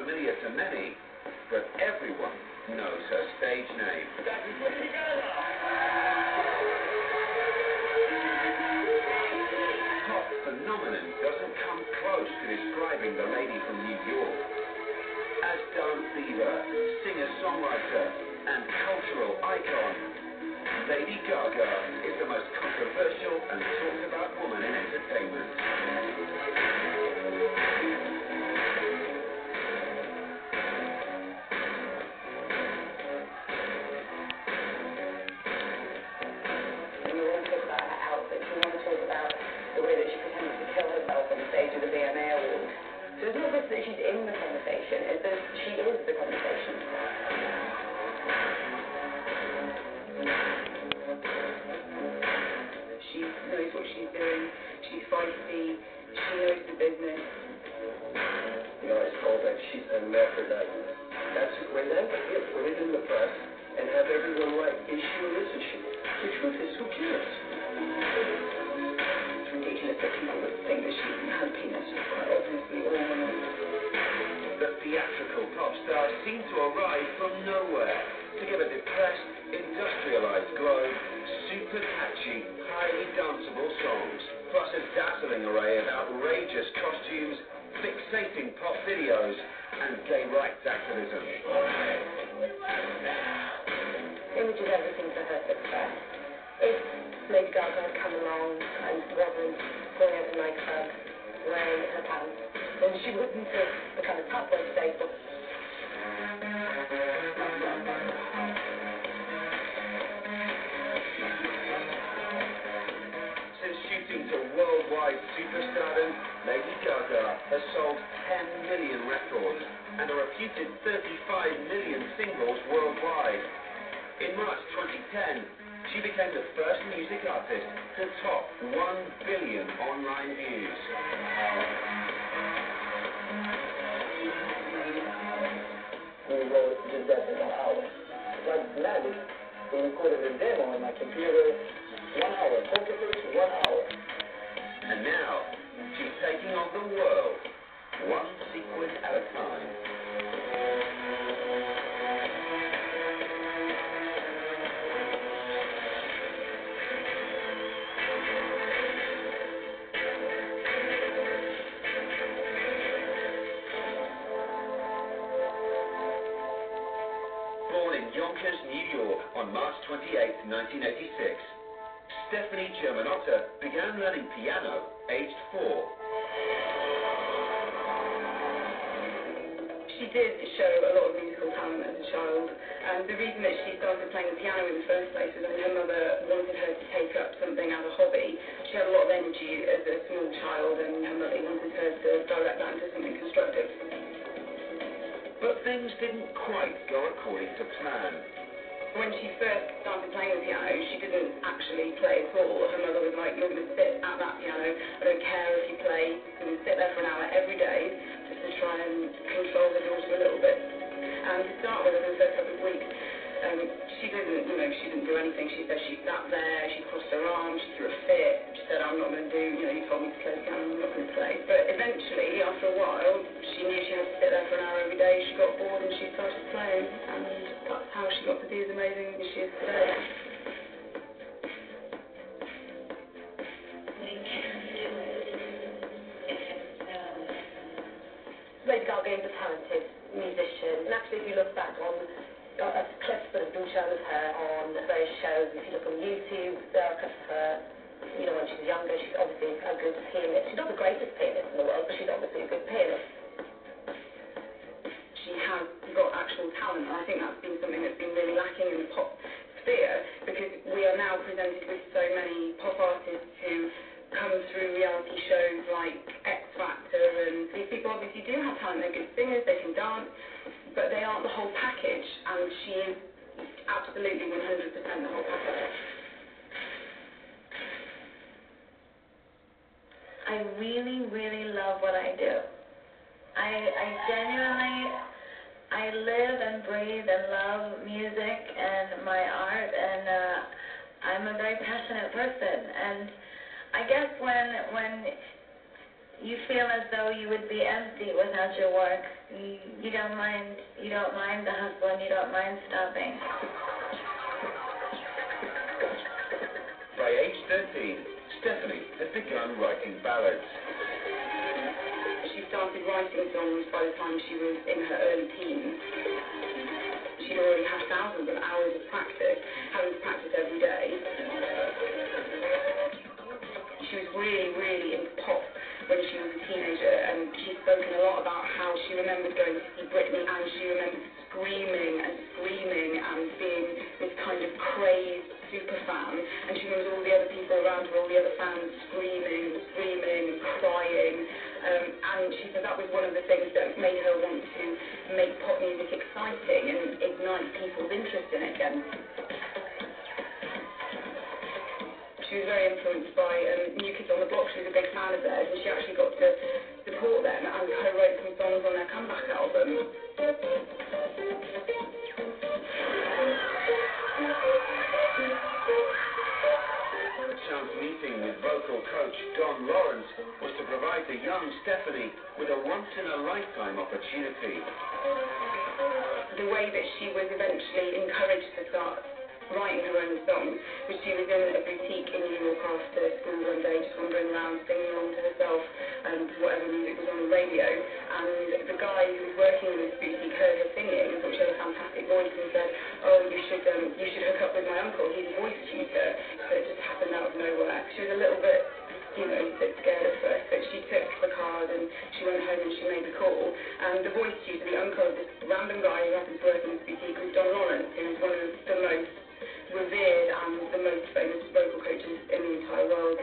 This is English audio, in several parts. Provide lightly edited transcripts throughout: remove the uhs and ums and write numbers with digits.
familiar to many, but everyone knows her stage name. That is Gaga! Pop phenomenon doesn't come close to describing the lady from New York. As dance diva, singer-songwriter, and cultural icon, Lady Gaga is the most controversial and talked about woman in entertainment. We all talk about her outfits. We want to talk about the way that she pretended to kill herself on the stage of the VMA Awards. So it's not just that she's in the conversation, it's that she is the conversation. She knows what she's doing, she's feisty, she knows the business. You know, I was told that she's a hermaphrodite. That's a great idea. Put it in the press and have everyone write, is she or isn't she? The truth is, who cares? It's ridiculous that people would think that she has penis. Quite obviously, all women. The theatrical pop star seemed to arrive from nowhere to give a depressed, industrialized globe super catchy, highly danceable songs, plus a dazzling array of outrageous costumes, fixating pop videos, and gay rights activism. Image is everything for her success. If Lady Gaga had come along and wasn't going out to nightclub, wearing her pants, then she wouldn't have become a tabloid staple. Since shooting to worldwide superstardom, Lady Gaga has sold 10 million records and a reputed 35 million singles worldwide. In March 2010, she became the first music artist to top 1 billion online views. We wrote just that in 1 hour. Like magic. We recorded a demo on my computer, 1 hour, poker face, 1 hour. And now, she's taking on the world, one sequin at a time. Born in Yonkers, New York on March 28, 1986, Stephanie Germanotta began learning piano aged 4. She did show a lot of musical talent as a child, and the reason that she started playing the piano in the first place was when her mother wanted her to take up something as a hobby. She had a lot of energy as a small child, and her mother wanted her to direct that into something constructive. But things didn't quite go according to plan. When she first started playing the piano, she didn't actually play at all. Her mother was like, you're going to sit at that piano, I don't care if you play, you're going to sit there for an hour every day just to try and control her daughter a little bit. And to start with, in the first couple of weeks, she didn't do anything. She said she sat there, she crossed her arms, she threw a fit, she said, I'm not going to do, you told me to play the piano, I'm not going to play. But eventually, after a while, she knew she had to sit there for an hour every day, she got bored and she started playing, and that's how she got to be as amazing as she is today. Lady Gaga is a talented musician, and actually if you look back on clips that have been shown of her on various shows, if you look on YouTube, there are clips of her, when she was younger. She's obviously a good pianist. She's not the greatest pianist in the world, but she's obviously a good pianist. She has got actual talent, and I think that's been something that's been really lacking in the pop sphere, because we are now presented with so many pop artists who come through reality shows like X Factor, and these people obviously do have talent. They're good singers, they can dance, but they aren't the whole package, and she is absolutely 100% the whole package. I really, really love what I do. I genuinely, I live and breathe and love music and my art, and I'm a very passionate person. And I guess when you feel as though you would be empty without your work. You don't mind the hustle, and you don't mind stopping. By age 13, Stephanie had begun writing ballads. She started writing songs by the time she was in her early teens. She'd already had thousands of hours of practice, having to practice every day. She was really, really into pop when she was a teenager, and she's spoken a lot about how she remembered going to see Britney, and she remembered screaming and being this kind of crazed super fan, and she remembers all the other people around her, all the other fans screaming and crying, and she said that was one of the things that made her want to make pop music exciting and ignite people's interest in it again. She was very influenced by New Kids on the Block. She was a big fan of theirs, and she actually got to support them and co-wrote some songs on their comeback album. Multishow meeting with vocal coach Don Lawrence was to provide the young Stephanie with a once-in-a-lifetime opportunity. The way that she was eventually encouraged to start writing her own songs was she was in a boutique in New York after school one day, just wandering around singing along to herself to whatever music was on the radio, and the guy who was working in this boutique heard her singing and thought she had a fantastic voice and said, oh, you should hook up with my uncle, he's a voice tutor. So it just happened out of nowhere. She was a little bit a bit scared at first, but she took the card and she went home and she made the call. And the voice tutor, the uncle of this random guy who happens to work in this boutique, was Don Lawrence, who is one of the most revered and the most famous vocal coaches in the entire world.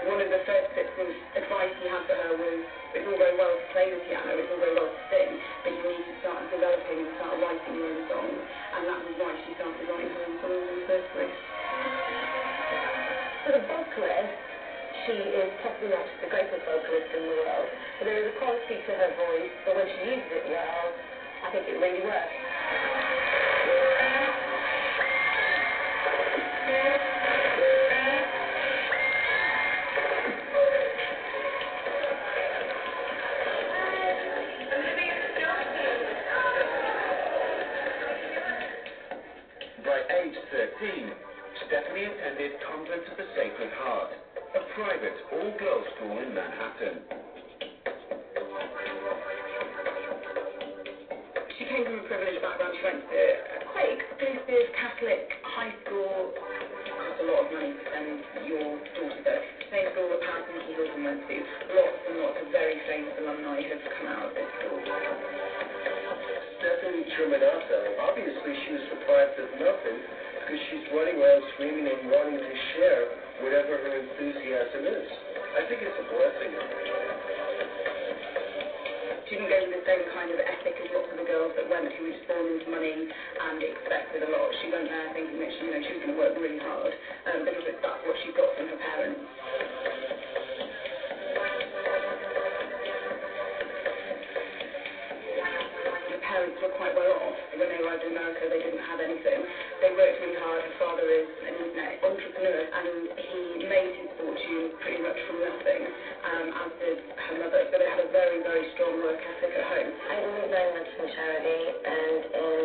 One of the first bits of advice he had for her was, it's all very well to play the piano, it's all very well to sing, but you need to start developing and start writing your own songs. And that was why she started writing her own songs in the first place. For the vocalist, she is possibly not just the greatest vocalist in the world, but there is a quality to her voice, but when she uses it well, I think it really works. By age 13, Stephanie attended Convent of the Sacred Heart, a private all-girls school in Manhattan. She came from a privileged background. She went to a quite exclusive Catholic high school. It cost a lot of money to send your daughter there. Same school that Paris and Nikki Hilton went to. Lots and lots of very famous alumni have come out of this school. Stephanie Germanato, obviously she was deprived of nothing because she's running around screaming and wanting to share whatever her enthusiasm is. I think it's a blessing. She didn't go with the same kind of ethic as lots of the girls that went who were just born into money and expected a lot. She went there thinking that she was going to work really hard because that's what she got from her parents. The parents were quite well off. When they arrived in America, they didn't have anything. They worked really hard. Her father is an internet entrepreneur, and he made his fortune pretty much from nothing, as did her mother. So they had a very, very strong work ethic at home. I believe very much in charity and in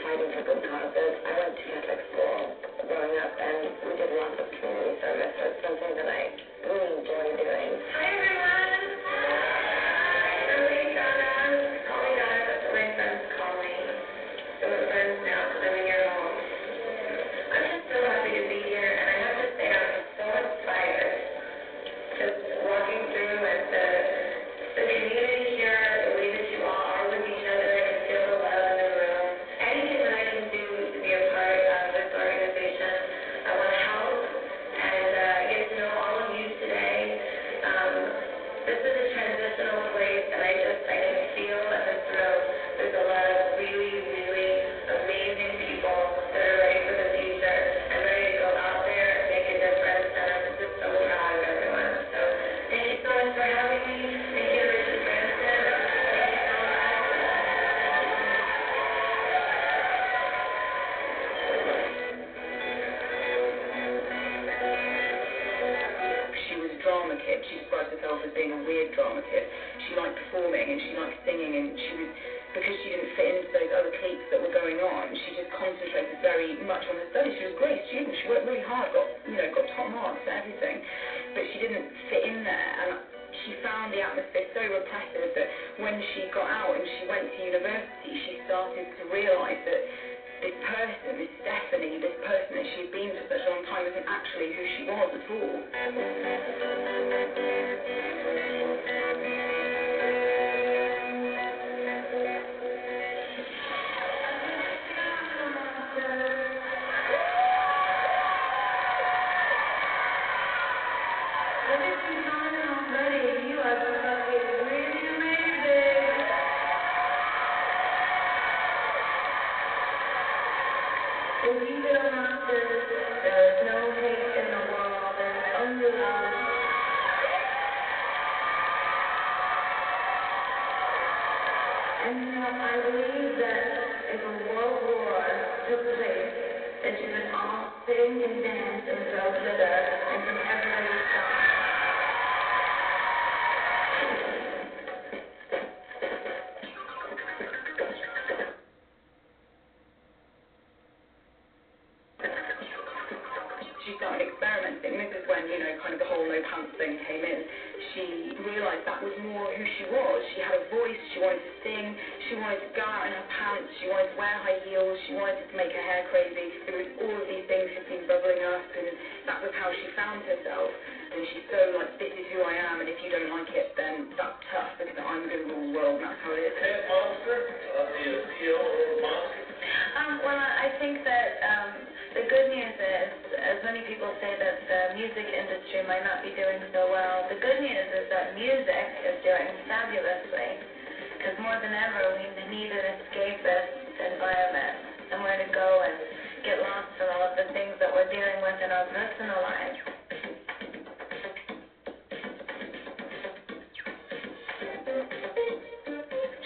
fighting for good causes. I went to Catholic school growing up, and we did lots of community service, so it's something that I really enjoy doing. Hi, everyone. I'm Gaga. Call me Gaga. That's what my friends call me. So we're friends now because I'm in your home. I'm just so happy to be here, and I have to say I'm so inspired. Just walking through and the community here, the way that you all are with each other, I can feel the love in the room. Anything that I can do to be a part of this organization, I want to help and get to know all of you today. This is a transitional place, and I can feel in this room there's a lot of really, really amazing people that are ready for the future and ready to go out there and make a difference, and I'm just so proud of everyone. So thank you so much for having me. Thank you, Richard Branson. Thank you so much. being a weird drama kid. She liked performing and she liked singing, and she was, because she didn't fit into those other cliques that were going on, she just concentrated very much on her studies. She was a great student. She worked really hard, got top marks for everything, but she didn't fit in there. And she found the atmosphere so repressive that when she got out and she went to university, she started to realise that this person, this Stephanie, this person that she had been for such a long time, isn't actually who she was at all. I believe that if a world war took place, that you would all sing and dance and throw glitter and contemporary songs. She started experimenting. This is when, kind of the whole no pants thing came in. She realised that was more who she was. She had a voice, she wanted to sing, she wanted to go out in her pants, she wanted to wear high heels, she wanted to make her hair crazy. It was all of these things had been bubbling up, and that was how she found herself. And she's so like, this is who I am, and if you don't like it, then that's tough, because I'm going to rule the world, and that's how it is. Head monster, the CEO of Monster. Well, I think that the good news is, as many people say that the music industry might not be doing so well, the good news is that music is doing fabulously, because more than ever we need an escapist environment, somewhere to go and get lost from all of the things that we're dealing with in our personal lives.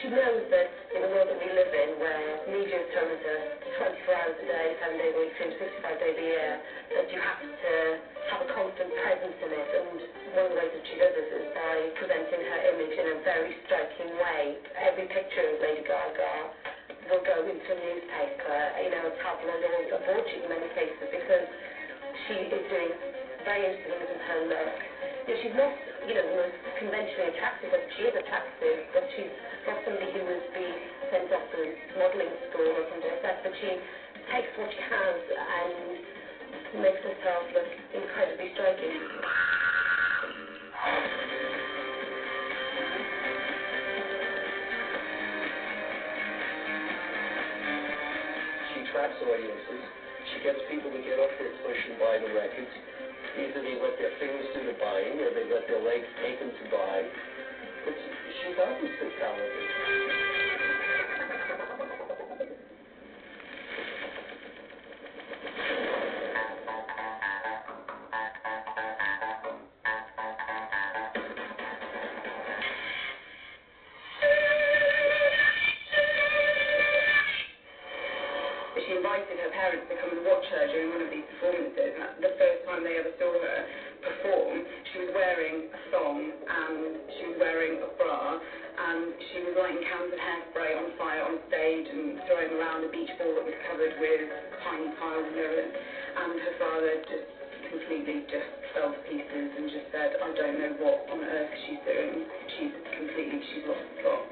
She knows that in the world that we live in, where media is thrown at us 24 hours a day, 7 days a week, 365 days a year, that you have to have a constant presence in it. And one of the ways that she does this is by presenting her image in a very striking way. Every picture of Lady Gaga will go into a newspaper, a tabloid, or a broadsheet in many cases, because she is doing very interesting things with her look. She's not, the most conventionally attractive, but she is attractive, but she's not somebody who would be sent off to modelling school or something like that, but she takes what she has and makes herself look incredibly striking. She attracts audiences. She gets people to get off their push and buy the records. Either they let their fingers do the buying or they let their legs take them to buy. But she's obviously talented. She invited her parents to come and watch her during one of these performances, and the first time they ever saw her perform, she was wearing a thong and she was wearing a bra, and she was lighting cans of hairspray on fire on stage and throwing around a beach ball that was covered with tiny tiled mirrors, and her father just completely fell to pieces and just said, I don't know what on earth she's doing. She's lost the plot.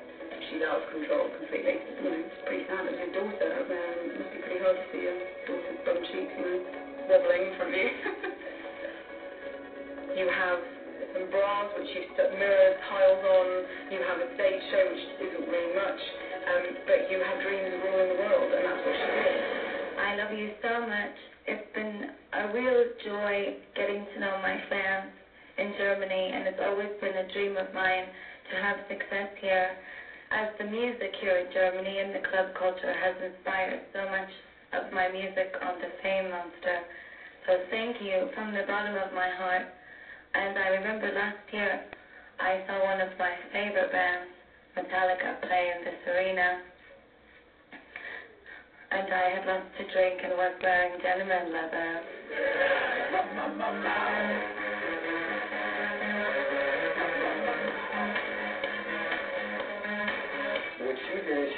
She's out of control completely. It's pretty sad. As your daughter out there, it must be pretty hard to see your daughter's bum cheeks, wobbling in front of you. You have some bras which you've stuck mirrors, tiles on. You have a stage show which isn't really much, but you have dreams of ruling the world, and that's what she did. I love you so much. It's been a real joy getting to know my fans in Germany, and it's always been a dream of mine to have success here, as the music here in Germany and the club culture has inspired so much of my music on the Fame Monster. So thank you from the bottom of my heart. And I remember last year I saw one of my favorite bands, Metallica, play in this arena. And I had lots to drink and was wearing denim and leather.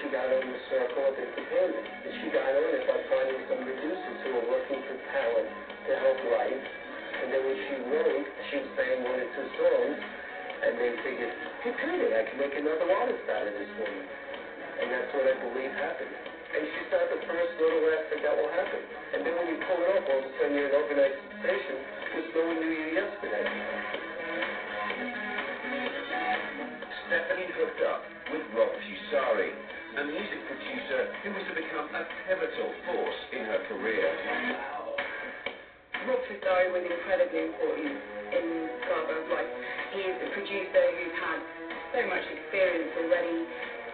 got on the circle of entertainment. And she got on it by finding some producers who were looking for talent to help write. And then when she wrote, she sang 1 or 2 songs, and they figured, good, I can make another artist out of this woman. And that's what I believe happened. And she's not the first nor the last that will happen. And then when you pull it off, all of a sudden you're an overnight sensation because no one knew you yesterday. Stephanie hooked up with Rob Fusari, a music producer who was to become a pivotal force in her career. Rob Fusari was incredibly important in Gaga's life. He is a producer who's had so much experience already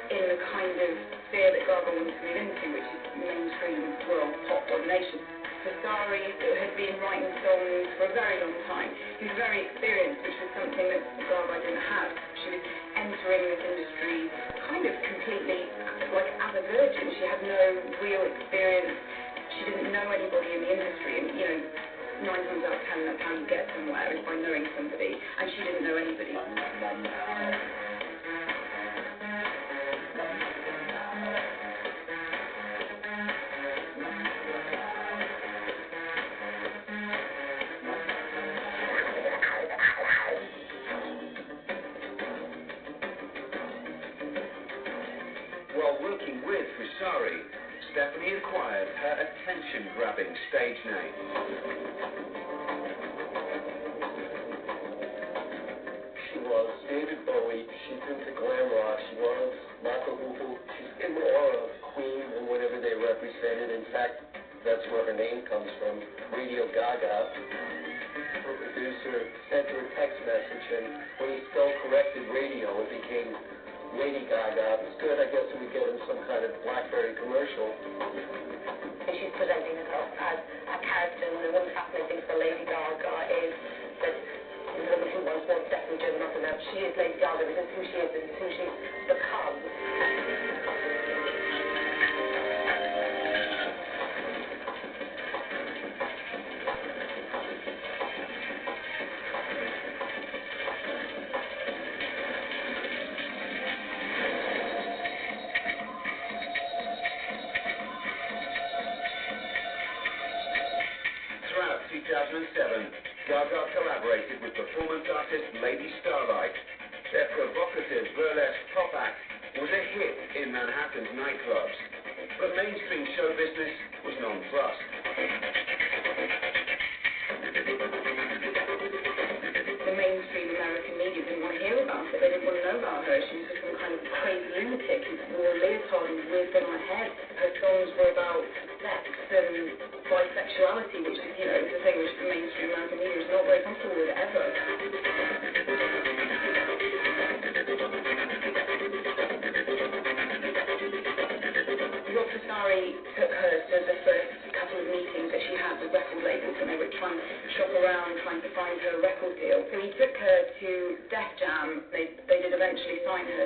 in the kind of sphere that Gaga wanted to move into, which is mainstream world pop domination. Fusari had been writing songs for a very long time. He was very experienced, which was something that Gaga didn't have. She was entering this industry kind of completely like as a virgin. She had no real experience. She didn't know anybody in the industry, and 9 times out of 10 that's how you get somewhere, is by knowing somebody, and she didn't know anybody. While working with Fusari, Stephanie acquired her attention-grabbing stage name. She was David Bowie. She's into glam rock. She was Mata Hoople. She's in the aura of Queen and whatever they represented. In fact, that's where her name comes from, Radio Gaga. Her producer sent her a text message, and when he spell corrected radio, it became Lady Gaga. It was good, I guess, it would get him some kind of BlackBerry commercial. She's presenting herself as a character, and what's fascinating for Lady Gaga is that the woman who once was definitely German up and out, she is Lady Gaga. This is who she is, this is who she's become. Throughout 2007, Gaga collaborated with performance artist Lady Starlight. Their provocative burlesque pop act was a hit in Manhattan's nightclubs, but mainstream show business was nonplussed. The mainstream American media didn't want to hear about it. They didn't want to know about her. She was just some kind of crazy lunatic who wore a leotard and weird thing on her head. Her songs were about sex and bisexuality, which is, is the thing which the mainstream American media was not very comfortable with ever. Rob Fusari took her to the first couple of meetings that she had with record labels when they were trying to shop around, trying to find her a record deal. So he took her to Def Jam. They did eventually sign her.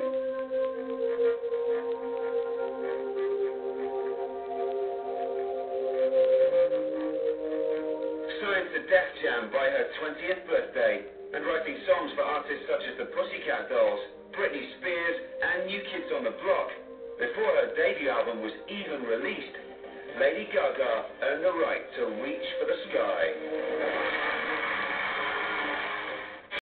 Signed to Def Jam by her 20th birthday and writing songs for artists such as the Pussycat Dolls, Britney Spears and New Kids on the Block. Before her debut album was even released, Lady Gaga earned the right to reach for the sky.